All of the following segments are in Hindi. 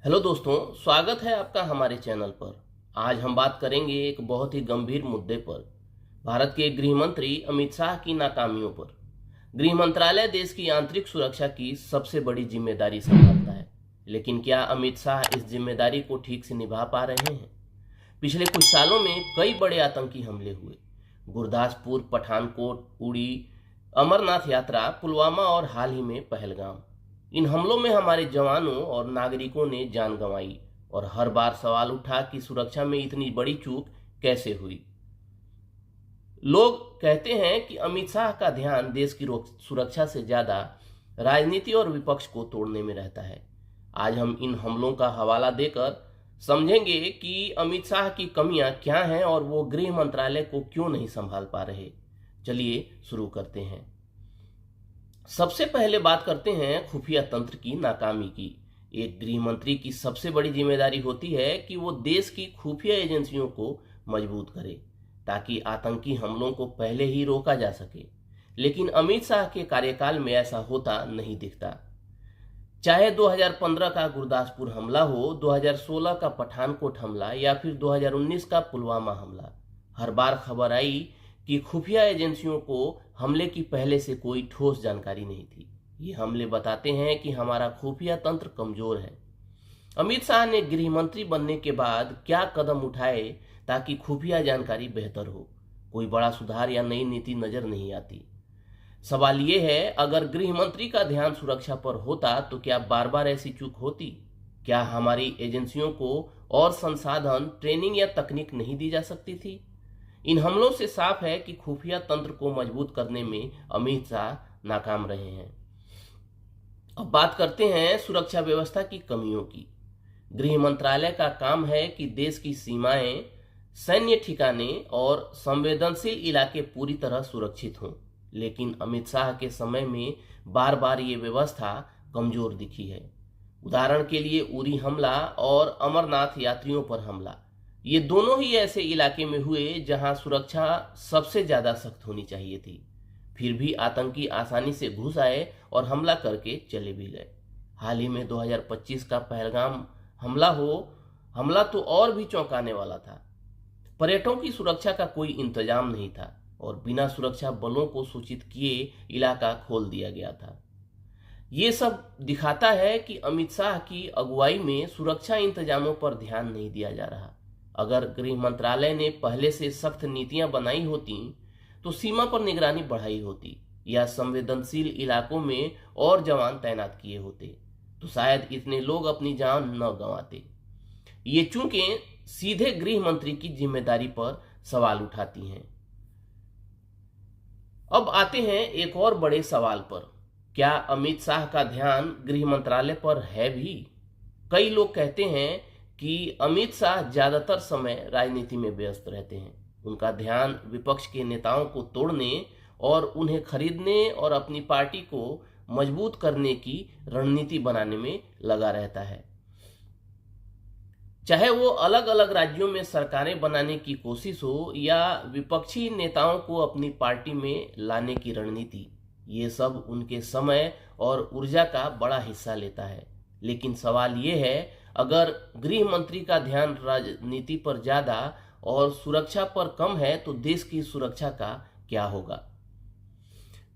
हेलो दोस्तों, स्वागत है आपका हमारे चैनल पर। आज हम बात करेंगे एक बहुत ही गंभीर मुद्दे पर, भारत के गृह मंत्री अमित शाह की नाकामियों पर। गृह मंत्रालय देश की आंतरिक सुरक्षा की सबसे बड़ी जिम्मेदारी संभालता है, लेकिन क्या अमित शाह इस जिम्मेदारी को ठीक से निभा पा रहे हैं? पिछले कुछ सालों में कई बड़े आतंकी हमले हुए। गुरदासपुर, पठानकोट, उड़ी, अमरनाथ यात्रा, पुलवामा और हाल ही में पहलगाम। इन हमलों में हमारे जवानों और नागरिकों ने जान गंवाई और हर बार सवाल उठा कि सुरक्षा में इतनी बड़ी चूक कैसे हुई। लोग कहते हैं कि अमित शाह का ध्यान देश की सुरक्षा से ज्यादा राजनीति और विपक्ष को तोड़ने में रहता है। आज हम इन हमलों का हवाला देकर समझेंगे कि अमित शाह की कमियां क्या हैं और वो गृह मंत्रालय को क्यों नहीं संभाल पा रहे। चलिए शुरू करते हैं। सबसे पहले बात करते हैं खुफिया तंत्र की नाकामी की। एक गृह मंत्री की सबसे बड़ी जिम्मेदारी होती है कि वो देश की खुफिया एजेंसियों को मजबूत करे ताकि आतंकी हमलों को पहले ही रोका जा सके। लेकिन अमित शाह के कार्यकाल में ऐसा होता नहीं दिखता। चाहे 2015 का गुरदासपुर हमला हो, 2016 का पठानकोट हमला या फिर 2019 का पुलवामा हमला, हर बार खबर आई कि खुफिया एजेंसियों को हमले की पहले से कोई ठोस जानकारी नहीं थी। ये हमले बताते हैं कि हमारा खुफिया तंत्र कमजोर है। अमित शाह ने गृह मंत्री बनने के बाद क्या कदम उठाए ताकि खुफिया जानकारी बेहतर हो? कोई बड़ा सुधार या नई नीति नजर नहीं आती। सवाल ये है, अगर गृह मंत्री का ध्यान सुरक्षा पर होता तो क्या बार बार ऐसी चूक होती? क्या हमारी एजेंसियों को और संसाधन, ट्रेनिंग या तकनीक नहीं दी जा सकती थी? इन हमलों से साफ है कि खुफिया तंत्र को मजबूत करने में अमित शाह नाकाम रहे हैं। अब बात करते हैं सुरक्षा व्यवस्था की कमियों की। गृह मंत्रालय का काम है कि देश की सीमाएं, सैन्य ठिकाने और संवेदनशील इलाके पूरी तरह सुरक्षित हों, लेकिन अमित शाह के समय में बार बार ये व्यवस्था कमजोर दिखी है। उदाहरण के लिए उरी हमला और अमरनाथ यात्रियों पर हमला, ये दोनों ही ऐसे इलाके में हुए जहां सुरक्षा सबसे ज्यादा सख्त होनी चाहिए थी। फिर भी आतंकी आसानी से घुस आए और हमला करके चले भी गए। हाल ही में 2025 का पहलगाम हमला तो और भी चौंकाने वाला था। पर्यटकों की सुरक्षा का कोई इंतजाम नहीं था और बिना सुरक्षा बलों को सूचित किए इलाका खोल दिया गया था। ये सब दिखाता है कि अमित शाह की अगुवाई में सुरक्षा इंतजामों पर ध्यान नहीं दिया जा रहा। अगर गृह मंत्रालय ने पहले से सख्त नीतियां बनाई होती तो सीमा पर निगरानी बढ़ाई होती या संवेदनशील इलाकों में और जवान तैनात किए होते तो शायद इतने लोग अपनी जान न गंवाते। ये चूकें सीधे गृह मंत्री की जिम्मेदारी पर सवाल उठाती हैं। अब आते हैं एक और बड़े सवाल पर, क्या अमित शाह का ध्यान गृह मंत्रालय पर है भी? कई लोग कहते हैं कि अमित शाह ज्यादातर समय राजनीति में व्यस्त रहते हैं। उनका ध्यान विपक्ष के नेताओं को तोड़ने और उन्हें खरीदने और अपनी पार्टी को मजबूत करने की रणनीति बनाने में लगा रहता है। चाहे वो अलग अलग राज्यों में सरकारें बनाने की कोशिश हो या विपक्षी नेताओं को अपनी पार्टी में लाने की रणनीति, ये सब उनके समय और ऊर्जा का बड़ा हिस्सा लेता है। लेकिन सवाल ये है, अगर गृह मंत्री का ध्यान राजनीति पर ज्यादा और सुरक्षा पर कम है तो देश की सुरक्षा का क्या होगा?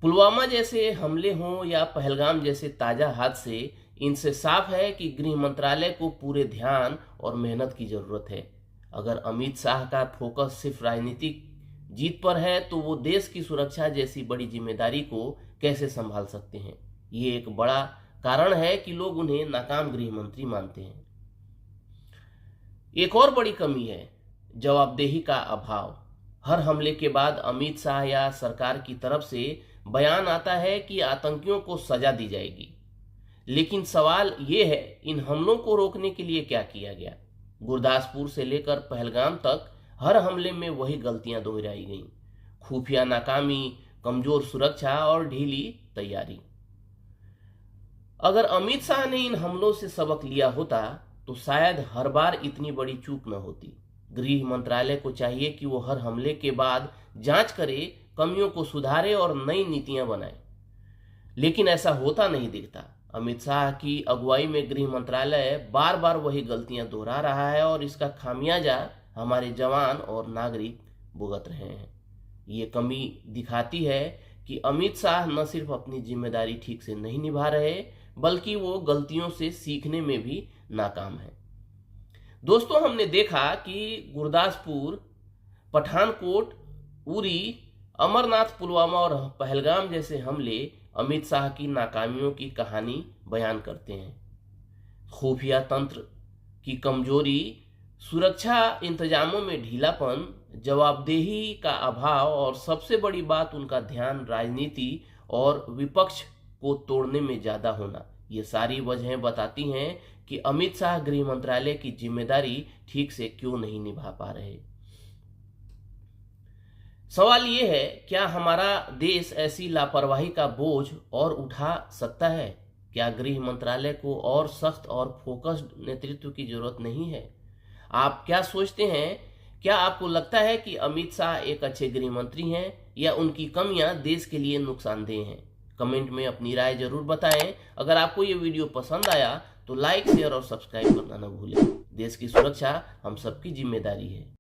पुलवामा जैसे हमले हों या पहलगाम जैसे ताजा हादसे, इनसे साफ है कि गृह मंत्रालय को पूरे ध्यान और मेहनत की जरूरत है। अगर अमित शाह का फोकस सिर्फ राजनीतिक जीत पर है तो वो देश की सुरक्षा जैसी बड़ी जिम्मेदारी को कैसे संभाल सकते हैं? ये एक बड़ा कारण है कि लोग उन्हें नाकाम गृह मंत्री मानते हैं। एक और बड़ी कमी है जवाबदेही का अभाव। हर हमले के बाद अमित शाह या सरकार की तरफ से बयान आता है कि आतंकियों को सजा दी जाएगी, लेकिन सवाल ये है, इन हमलों को रोकने के लिए क्या किया गया? गुरदासपुर से लेकर पहलगाम तक हर हमले में वही गलतियां दोहराई गईं। खुफिया नाकामी, कमजोर सुरक्षा और ढीली तैयारी। अगर अमित शाह ने इन हमलों से सबक लिया होता तो शायद हर बार इतनी बड़ी चूक न होती। गृह मंत्रालय को चाहिए कि वो हर हमले के बाद जांच करे, कमियों को सुधारे और नई नीतियां बनाए। लेकिन ऐसा होता नहीं दिखता। अमित शाह की अगुवाई में गृह मंत्रालय बार बार वही गलतियां दोहरा रहा है और इसका खामियाजा हमारे जवान और नागरिक भुगत रहे हैं। ये कमी दिखाती है कि अमित शाह न सिर्फ अपनी जिम्मेदारी ठीक से नहीं निभा रहे बल्कि वो गलतियों से सीखने में भी नाकाम है। दोस्तों, हमने देखा कि गुरदासपुर, पठानकोट, उरी, अमरनाथ, पुलवामा और पहलगाम जैसे हमले अमित शाह की नाकामियों की कहानी बयान करते हैं। खुफिया तंत्र की कमजोरी, सुरक्षा इंतजामों में ढीलापन, जवाबदेही का अभाव और सबसे बड़ी बात उनका ध्यान राजनीति और विपक्ष को तोड़ने में ज्यादा होना, ये सारी वजहें बताती हैं कि अमित शाह गृह मंत्रालय की जिम्मेदारी ठीक से क्यों नहीं निभा पा रहे। सवाल ये है, क्या हमारा देश ऐसी लापरवाही का बोझ और उठा सकता है? क्या गृह मंत्रालय को और सख्त और फोकस्ड नेतृत्व की जरूरत नहीं है? आप क्या सोचते हैं? क्या आपको लगता है कि अमित शाह एक अच्छे गृह मंत्री हैं या उनकी कमियां देश के लिए नुकसानदेह हैं? कमेंट में अपनी राय जरूर बताएं। अगर आपको ये वीडियो पसंद आया तो लाइक, शेयर और सब्सक्राइब करना न भूलें। देश की सुरक्षा हम सबकी जिम्मेदारी है।